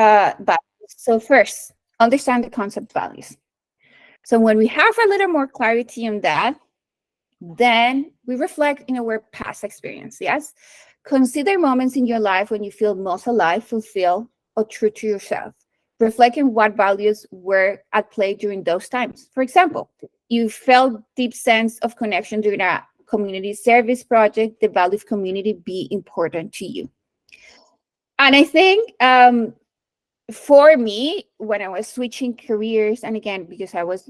Values. So first, understand the concept values. So when we have a little more clarity on that, then we reflect in our past experience. Yes. Consider moments in your life when you feel most alive, fulfilled, or true to yourself. Reflect on what values were at play during those times. For example, you felt deep sense of connection during a community service project. The value of community be important to you. And I think for me, when I was switching careers, and again, because I was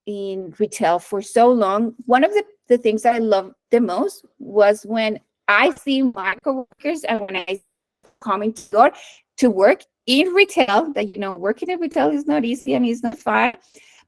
in retail for so long, one of the things I loved the most was when I see my coworkers and when I coming to door to work in retail, that working in retail is not easy and it's not fun,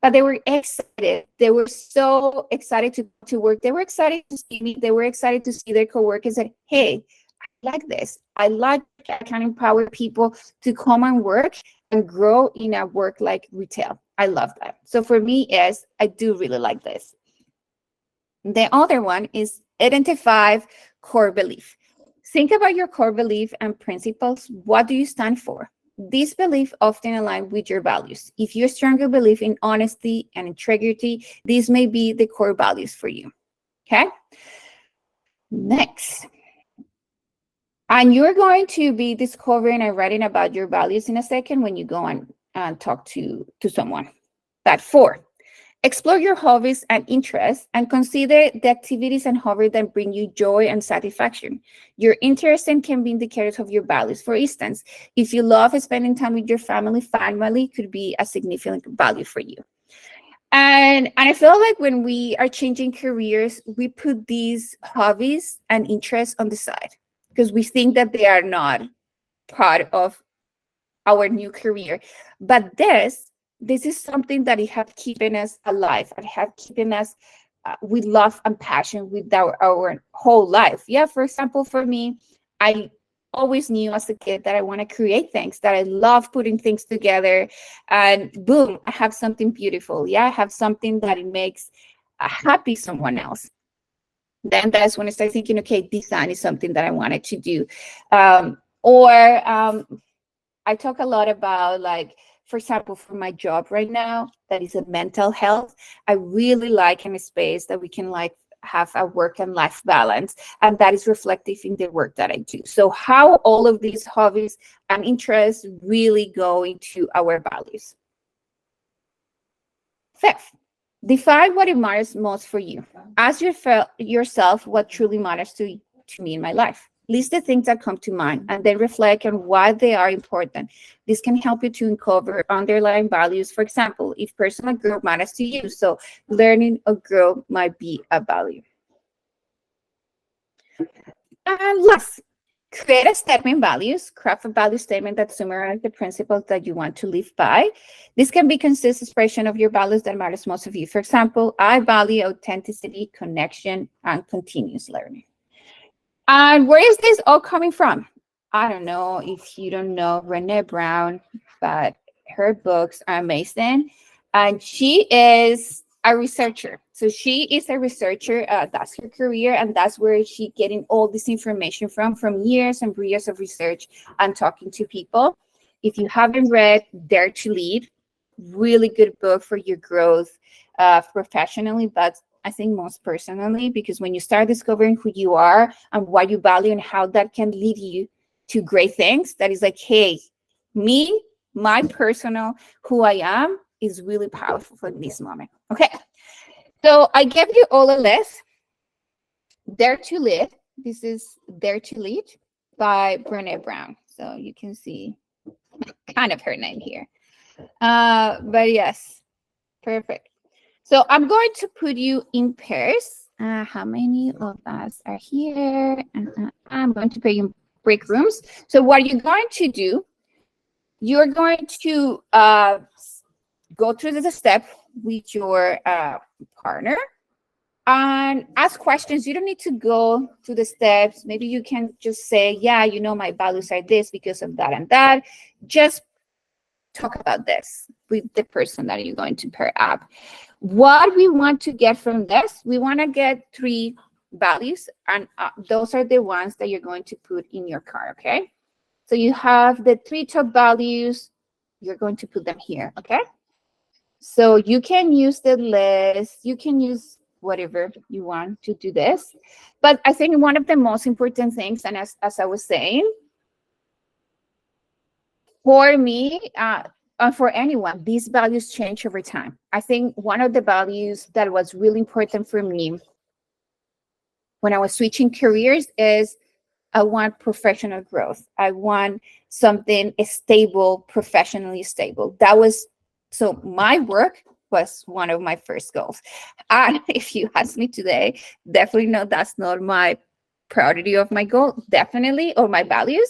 but they were excited. They were so excited to work. They were excited to see me. They were excited to see their coworkers and, hey, I like this. I like I can empower people to come and work and grow in a work like retail. I love that. So for me, yes, I do really like this. The other one is identify core belief. Think about your core belief and principles. What do you stand for? These beliefs often align with your values. If you strongly believe in honesty and integrity, these may be the core values for you. Okay? Next. And you're going to be discovering and writing about your values in a second when you go and talk to someone. But 4, explore your hobbies and interests and consider the activities and hobbies that bring you joy and satisfaction. Your interests can be indicators of your values. For instance, if you love spending time with your family could be a significant value for you. And I feel like when we are changing careers, we put these hobbies and interests on the side because we think that they are not part of our new career. But this is something that it have keeping us alive and have keeping us with love and passion with our whole life. Yeah, for example, for me, I always knew as a kid that I want to create things, that I love putting things together, and boom, I have something beautiful. Yeah, I have something that it makes happy someone else. Then that's when I started thinking, okay, design is something that I wanted to do. I talk a lot about, like, for example, for my job right now, that is a mental health. I really like in a space that we can like have a work and life balance, and that is reflective in the work that I do. So how all of these hobbies and interests really go into our values. 5th, define what it matters most for you. Ask yourself what truly matters to me in my life. List the things that come to mind and then reflect on why they are important. This can help you to uncover underlying values. For example, if personal growth matters to you, so learning or growth might be a value. And last, create a statement values. Craft a value statement that summarizes the principles that you want to live by. This can be consistent expression of your values that matters most of you. For example, I value authenticity, connection, and continuous learning. And where is this all coming from? I don't know if you don't know Brené Brown, but her books are amazing. And she is a researcher. So she is a researcher. That's her career. And that's where she getting all this information from years and years of research and talking to people. If you haven't read Dare to Lead, really good book for your growth professionally, but I think most personally, because when you start discovering who you are and what you value and how that can lead you to great things, that is like, hey, me, my personal, who I am is really powerful for this moment. Okay. So I gave you all a list. Dare to Lead. This is Dare to Lead by Brené Brown. So you can see kind of her name here. But yes, perfect. So I'm going to put you in pairs. How many of us are here? I'm going to put you in break rooms. So what you're going to do, you're going to go through the step with your partner and ask questions. You don't need to go to the steps. Maybe you can just say, yeah, my values are this because of that and that. Just talk about this with the person that you're going to pair up. What we want to get from this, we want to get 3 values, and those are the ones that you're going to put in your card, okay? So you have the 3 top values. You're going to put them here, okay? So you can use the list, you can use whatever you want to do this. But I think one of the most important things, and as I was saying, for me, for anyone, these values change over time. I think one of the values that was really important for me when I was switching careers is I want professional growth. I want something stable, professionally stable. That was, so my work was one of my first goals. And if you ask me today, definitely no, that's not my priority of my goal, definitely, or my values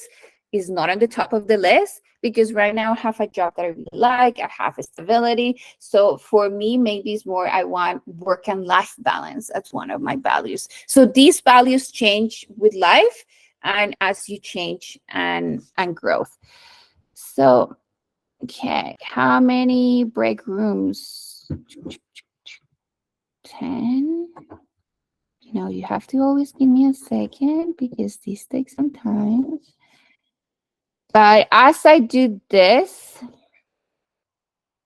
is not on the top of the list, because right now I have a job that I really like, I have a stability. So for me, maybe it's more I want work and life balance. That's one of my values. So these values change with life and as you change and growth. So, okay, how many break rooms? 10. No, you have to always give me a second because this takes some time. But as I do this,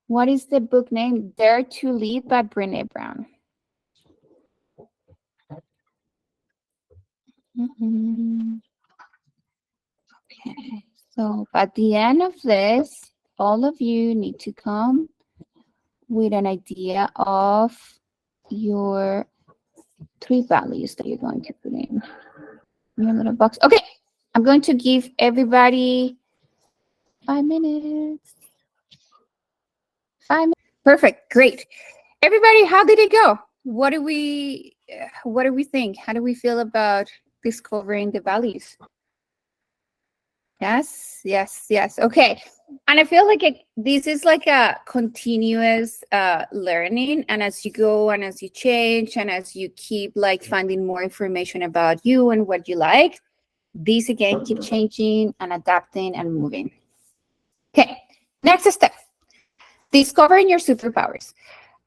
what is the book name? Dare to Lead by Brené Brown. Okay, so at the end of this, all of you need to come with an idea of your 3 values that you're going to put in your little box. Okay, I'm going to give everybody 5 minutes. 5 minutes. Perfect, great. Everybody, how did it go? What do we think? How do we feel about discovering the values? Yes, yes, yes. Okay. And I feel like this is like a continuous learning. And as you go and as you change and as you keep like finding more information about you and what you like, these again keep changing and adapting and moving. Okay. Next step, discovering your superpowers.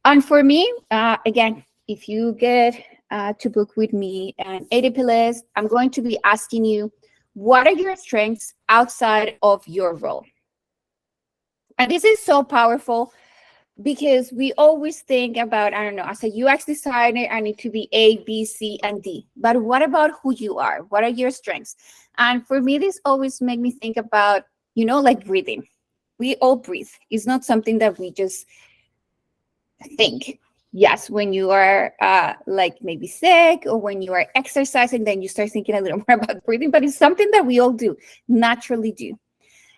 And for me, again, if you get to book with me and ADP list, I'm going to be asking you, what are your strengths outside of your role? And this is so powerful because we always think about, I don't know, as a UX designer, I need to be A, B, C, and D. But what about who you are? What are your strengths? And for me, this always makes me think about, like breathing. We all breathe. It's not something that we just think. Yes, when you are like maybe sick or when you are exercising, then you start thinking a little more about breathing, but it's something that we all do, naturally do.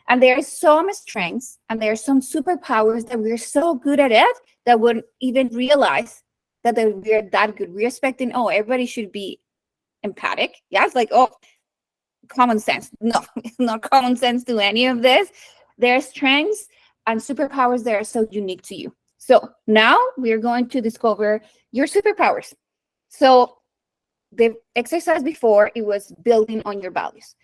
And there are some strengths and there are some superpowers that we're so good at it that we wouldn't even realize that we're that good. We're expecting, oh, everybody should be empathic. Yeah, it's like, oh, common sense. No, it's not common sense to any of this. There are strengths and superpowers that are so unique to you. So now we're going to discover your superpowers. So the exercise before, it was building on your values.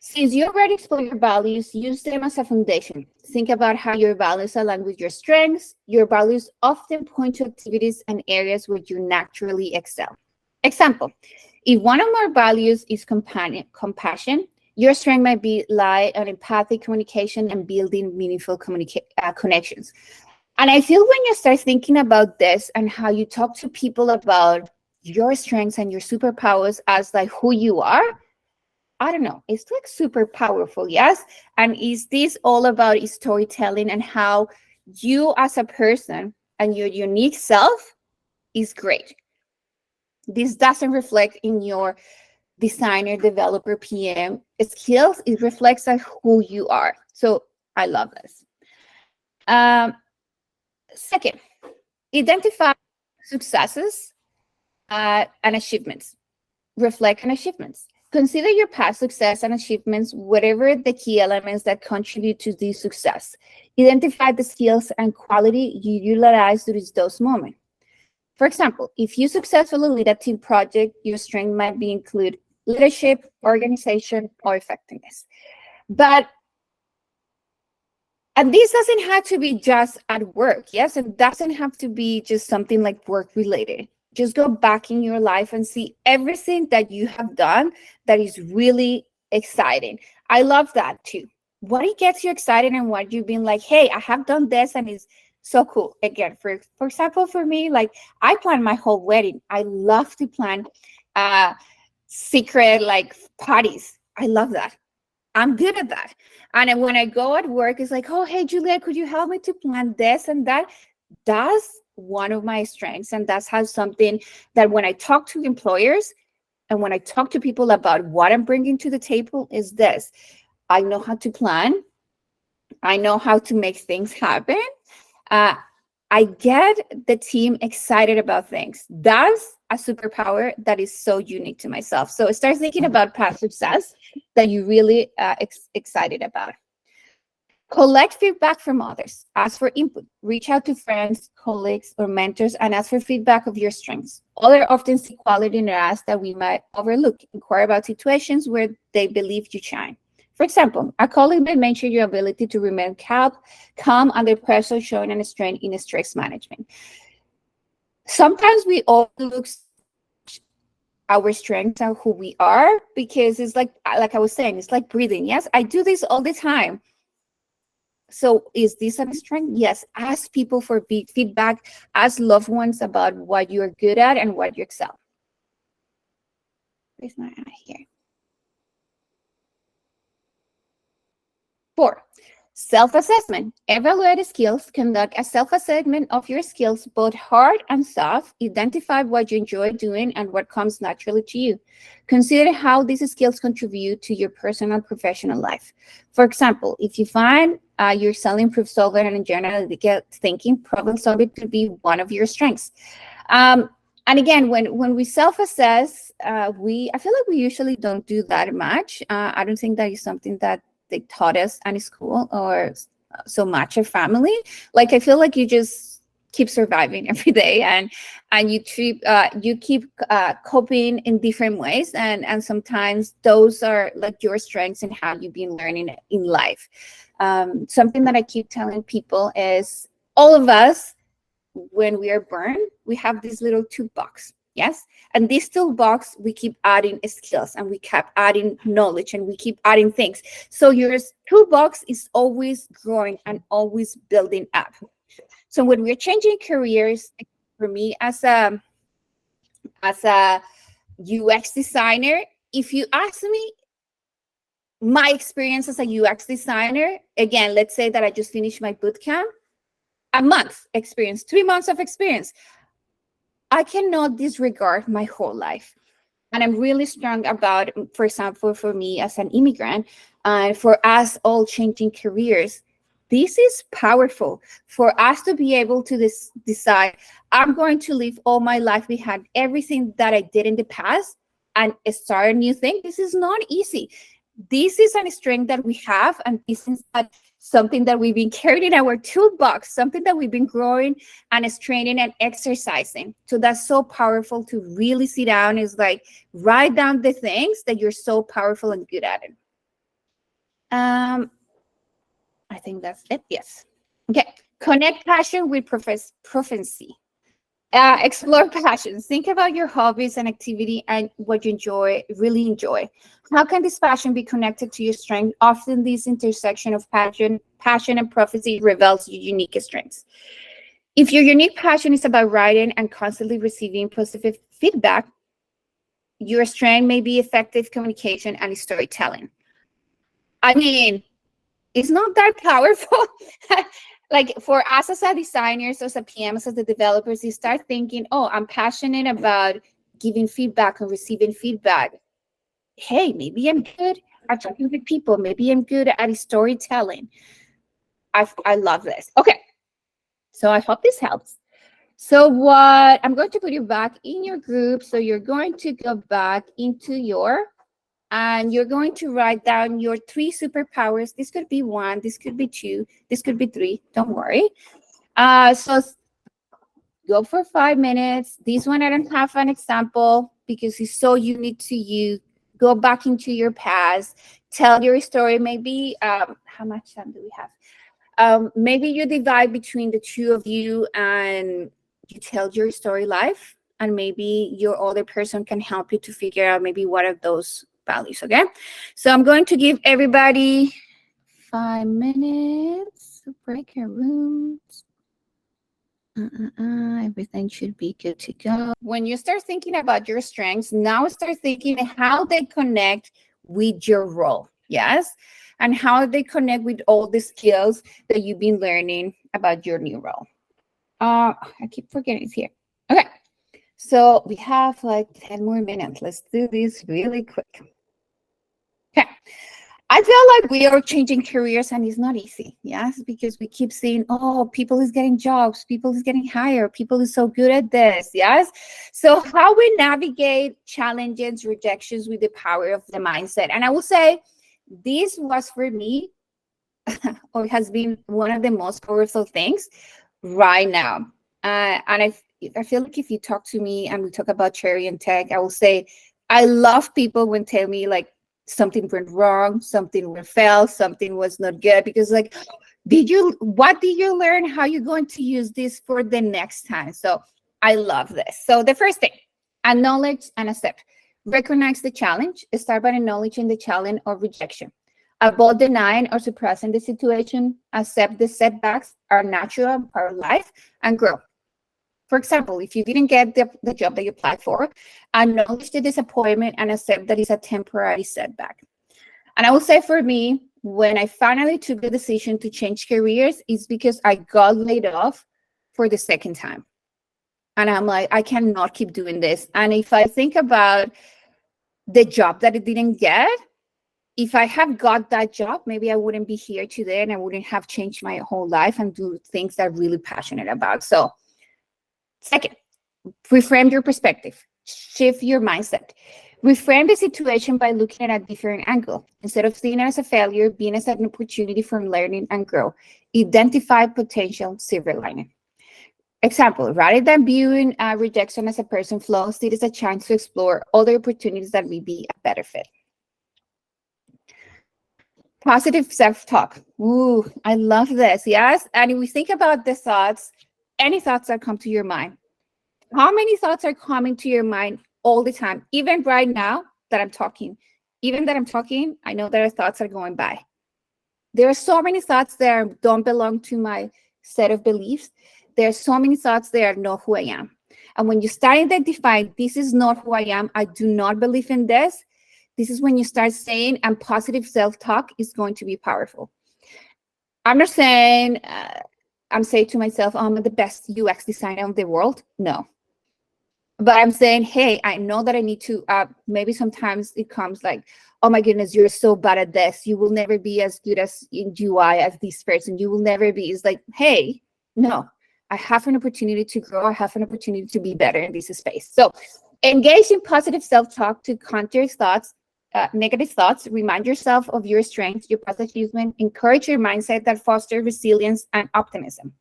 Since you already explored your values, use them as a foundation. Think about how your values align with your strengths. Your values often point to activities and areas where you naturally excel. Example, if one of our values is compassion, your strength might lie on empathic communication and building meaningful connections. And I feel when you start thinking about this and how you talk to people about your strengths and your superpowers as like who you are, I don't know, it's like super powerful, yes? And is this all about storytelling and how you as a person and your unique self is great. This doesn't reflect in your designer, developer, PM skills. It reflects on who you are. So I love this. Second, identify successes and achievements. Reflect on achievements. Consider your past success and achievements, whatever the key elements that contribute to this success. Identify the skills and quality you utilize during those moments. For example, if you successfully lead a team project, your strength might be include leadership, organization, or effectiveness. And this doesn't have to be just at work, yes? It doesn't have to be just something like work related. Just go back in your life and see everything that you have done that is really exciting. I love that too. What it gets you excited and what you've been like, hey, I have done this and it's so cool. Again, for example, for me, like I plan my whole wedding. I love to plan uh secret like parties. I love that. I'm good at that. And then when I go at work, it's like, oh, hey, Julia, could you help me to plan this and that? That's one of my strengths. And that's how something that when I talk to employers and when I talk to people about what I'm bringing to the table is this. I know how to plan. I know how to make things happen. Uh, I get the team excited about things. That's a superpower that is so unique to myself. So start thinking about past success that you really excited about. Collect feedback from others. Ask for input. Reach out to friends, colleagues, or mentors and ask for feedback of your strengths. Others often see quality in us that we might overlook. Inquire about situations where they believe you shine. For example, a colleague may mention your ability to remain calm under pressure, showing a strength in stress management. Sometimes we overlook our strengths and who we are because it's like I was saying, it's like breathing. Yes, I do this all the time. So is this a strength? Yes. Ask people for feedback. Ask loved ones about what you're good at and what you excel. Where's my eye here? 4, self-assessment. Evaluate skills. Conduct a self-assessment of your skills, both hard and soft. Identify what you enjoy doing and what comes naturally to you. Consider how these skills contribute to your personal and professional life. For example, if you find you're selling proof solver and in general thinking, problem solving could be one of your strengths. And again, when we self-assess, I feel like we usually don't do that much. I don't think that is something that they taught us in school or so much of family. Like I feel like you just keep surviving every day and you keep coping in different ways and sometimes those are like your strengths and how you've been learning in life. Something that I keep telling people is all of us, when we are burned, we have this little toolbox. Yes. And this toolbox, we keep adding skills and we keep adding knowledge and we keep adding things. So your toolbox is always growing and always building up. So when we're changing careers, for me as a UX designer, if you ask me my experience as a UX designer, again, let's say that I just finished my boot camp, a month experience, 3 months of experience. I cannot disregard my whole life. And I'm really strong about, for example, for me as an immigrant, and for us all changing careers, this is powerful for us to be able to decide, I'm going to leave all my life behind, everything that I did in the past, and start a new thing. This is not easy. This is a strength that we have, and this is something that we've been carrying in our toolbox, something that we've been growing and straining and exercising. So that's so powerful to really sit down, is like write down the things that you're so powerful and good at it. I think that's it. Yes. Okay. Connect passion with proficiency. Explore passions. Think about your hobbies and activity and what you really enjoy. How can this passion be connected to your strength? Often this intersection of passion and prophecy reveals your unique strengths. If your unique passion is about writing and constantly receiving positive feedback, your strength may be effective communication and storytelling. I mean, it's not that powerful. Like for us as a designers, as a PMs, as the developers, you start thinking, oh, I'm passionate about giving feedback and receiving feedback. Hey, maybe I'm good at talking with people. Maybe I'm good at storytelling. I love this. Okay. So I hope this helps. So what I'm going to put you back in your group. So you're going to go back into and you're going to write down your 3 superpowers. This could be 1, this could be 2, this could be 3. Don't worry. So go for 5 minutes. This one I don't have an example because it's so unique to you. Go back into your past. Tell your story. Maybe how much time do we have? Maybe you divide between the 2 of you and you tell your story live, and maybe your other person can help you to figure out maybe what are those values, okay? So I'm going to give everybody 5 minutes to break your rooms. Everything should be good to go. When you start thinking about your strengths, now start thinking how they connect with your role, yes? And how they connect with all the skills that you've been learning about your new role. I keep forgetting it's here. Okay, so we have like 10 more minutes. Let's do this really quick. Okay. I feel like we are changing careers and it's not easy, yes, because we keep saying, oh, people is getting jobs, people is getting hired, people is so good at this, yes. So how we navigate challenges, rejections with the power of the mindset. And I will say this was for me, or has been one of the most powerful things right now. And I feel like if you talk to me and we talk about cherry and tech, I will say, I love people when tell me like, something went wrong, something went fail, something was not good, because like, what did you learn? How you going to use this for the next time? So I love this. So the first thing, acknowledge and accept. Recognize the challenge. Start by acknowledging the challenge or rejection. Avoid denying or suppressing the situation. Accept the setbacks are natural, part of life, and grow. For example, if you didn't get the job that you applied for, acknowledge the disappointment and accept that it's a temporary setback. And I will say for me, when I finally took the decision to change careers, it's because I got laid off for the second time. And I'm like, I cannot keep doing this. And if I think about the job that I didn't get, if I have got that job, maybe I wouldn't be here today and I wouldn't have changed my whole life and do things that I'm really passionate about. So second, reframe your perspective, shift your mindset. Reframe the situation by looking at a different angle. Instead of seeing it as a failure, being as an opportunity for learning and grow. Identify potential silver lining. Example, rather than viewing rejection as a person flaw, see it as a chance to explore other opportunities that may be a better fit. Positive self-talk. Ooh, I love this, yes? And if we think about the thoughts, any thoughts that come to your mind, how many thoughts are coming to your mind all the time? Even right now that I'm talking, I know there are thoughts that are going by. There are so many thoughts that don't belong to my set of beliefs. There are so many thoughts that are not who I am. And when you start identifying, this is not who I am, I do not believe in this, this is when you start saying, and positive self-talk is going to be powerful. I'm not saying, I'm saying to myself, oh, I'm the best UX designer of the world. No. But I'm saying, hey, I know that I need to, maybe sometimes it comes like, oh my goodness, you're so bad at this. You will never be as good as in UI as this person. You will never be. It's like, hey, no, I have an opportunity to grow. I have an opportunity to be better in this space. So engage in positive self-talk to counter thoughts, negative thoughts. Remind yourself of your strengths, your past achievement. Encourage your mindset that fosters resilience and optimism.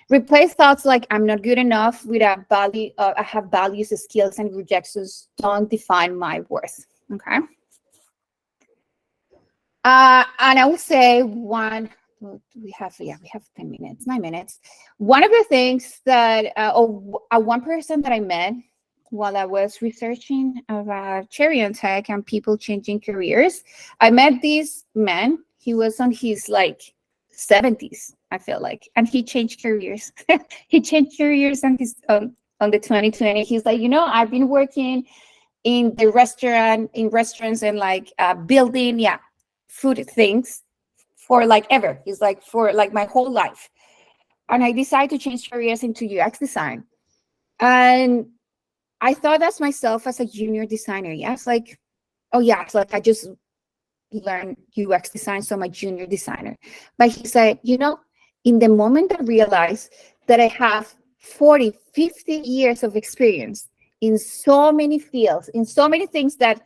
Replace thoughts like I'm not good enough with a value. I have values, skills, and rejections don't define my worth. Okay. And I would say we have 10 minutes, 9 minutes. One of the things that, one person that I met while I was researching about cherry and tech and people changing careers, I met this man. He was on his like 70s, I feel like, and he changed careers. He changed careers on his on the 2020. He's like, I've been working in restaurants and like building, food things for like ever. He's like, for like my whole life. And I decided to change careers into UX design. And I thought that's myself as a junior designer. Yes, like, oh yeah, it's like I just learn UX design, so I'm a junior designer. But he said, in the moment I realized that I have 40, 50 years of experience in so many fields, in so many things that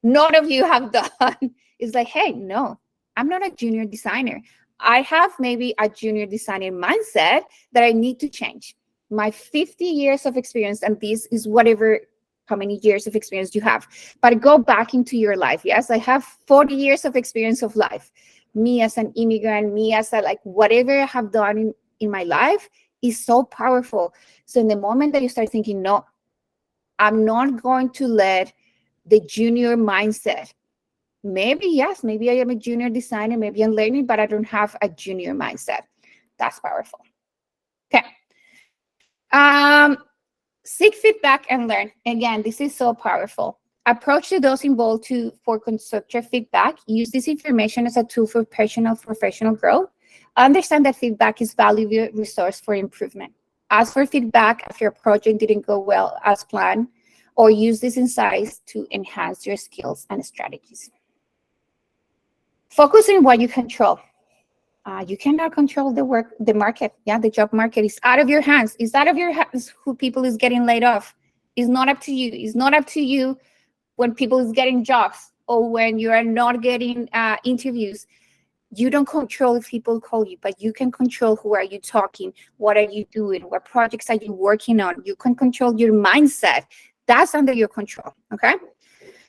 none of you have done, it's like, hey, no, I'm not a junior designer. I have maybe a junior designer mindset that I need to change. My 50 years of experience, and this is whatever how many years of experience you have, but go back into your life. Yes, I have 40 years of experience of life. Me as an immigrant, me as a like whatever I have done in my life is so powerful. So in the moment that you start thinking, no, I'm not going to let the junior mindset. Maybe, yes, maybe I am a junior designer, maybe I'm learning, but I don't have a junior mindset. That's powerful. Okay. Seek feedback and learn. Again, this is so powerful. Approach to those involved for constructive feedback. Use this information as a tool for personal professional growth. Understand that feedback is valuable resource for improvement. Ask for feedback if your project didn't go well as planned, or use these insights to enhance your skills and strategies. Focus on what you control. You cannot control the market. Yeah, the job market is out of your hands. It's out of your hands who people is getting laid off. It's not up to you. It's not up to you when people is getting jobs or when you are not getting interviews. You don't control if people call you, but you can control who are you talking, what are you doing, what projects are you working on. You can control your mindset. That's under your control, okay?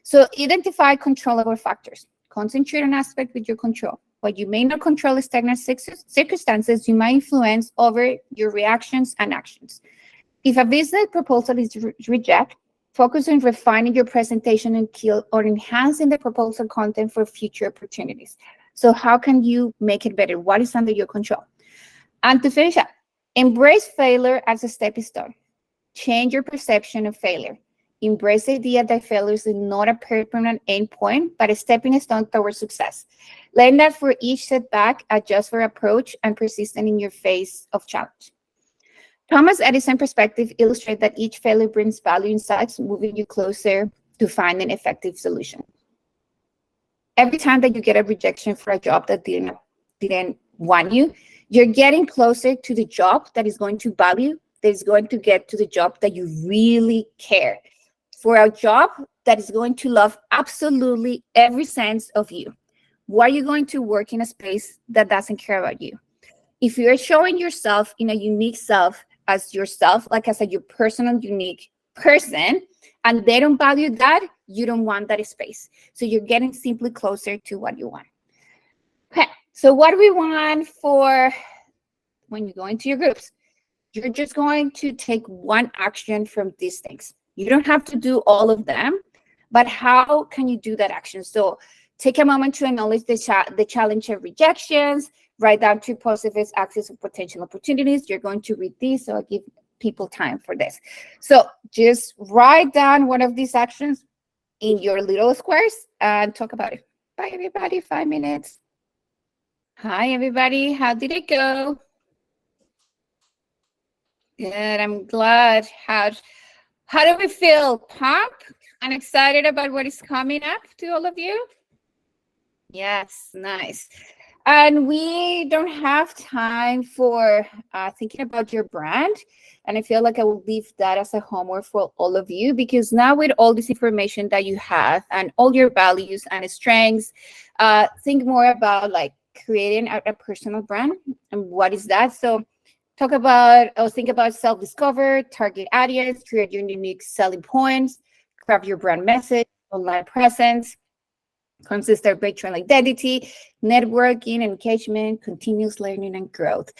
So identify controllable factors. Concentrate on aspects with your control. What you may not control is external circumstances you might influence over your reactions and actions. If a business proposal is rejected, focus on refining your presentation and skill or enhancing the proposal content for future opportunities. So how can you make it better? What is under your control? And to finish up, embrace failure as a stepping stone. Change your perception of failure. Embrace the idea that failure is not a permanent endpoint, but a stepping stone towards success. Learn that for each setback, adjust your approach and persistent in your face of challenge. Thomas Edison's perspective illustrates that each failure brings value insights, moving you closer to finding an effective solution. Every time that you get a rejection for a job that didn't want you, you're getting closer to the job that is going to value, that is going to get to the job that you really care. For a job that is going to love absolutely every sense of you. Why are you going to work in a space that doesn't care about you? If you're showing yourself in a unique self as yourself, like as your personal, unique person, and they don't value that, you don't want that space. So you're getting simply closer to what you want. Okay, so what do we want for when you go into your groups? You're just going to take one action from these things. You don't have to do all of them, but how can you do that action? So take a moment to acknowledge the challenge of rejections, write down 2 positive access of potential opportunities. You're going to read these, so I'll give people time for this. So just write down one of these actions in your little squares and talk about it. Bye, everybody. 5 minutes. Hi, everybody. How did it go? Good. I'm glad. How do we feel? Pumped and excited about what is coming up to all of you? Yes, nice. And we don't have time for thinking about your brand. And I feel like I will leave that as a homework for all of you, because now with all this information that you have and all your values and strengths, think more about like creating a personal brand and what is that. So think about self-discover, target audience, create your unique selling points, craft your brand message, online presence, consistent virtual identity, networking, engagement, continuous learning, and growth.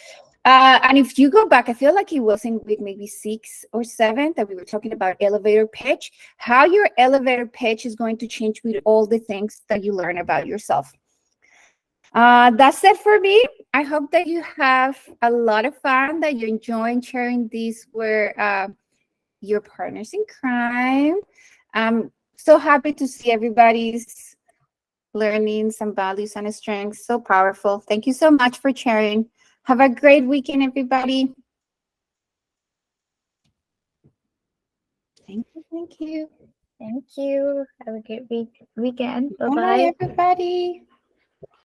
And if you go back, I feel like it was in week maybe 6 or 7 that we were talking about elevator pitch, how your elevator pitch is going to change with all the things that you learn about yourself. That's it for me. I hope that you have a lot of fun, that you're enjoying sharing these with your partners in crime. I'm so happy to see everybody's learning some values and strengths. So powerful. Thank you so much for sharing. Have a great weekend, everybody. Thank you. Thank you. Thank you. Have a great weekend. Bye, Bye-bye. everybody.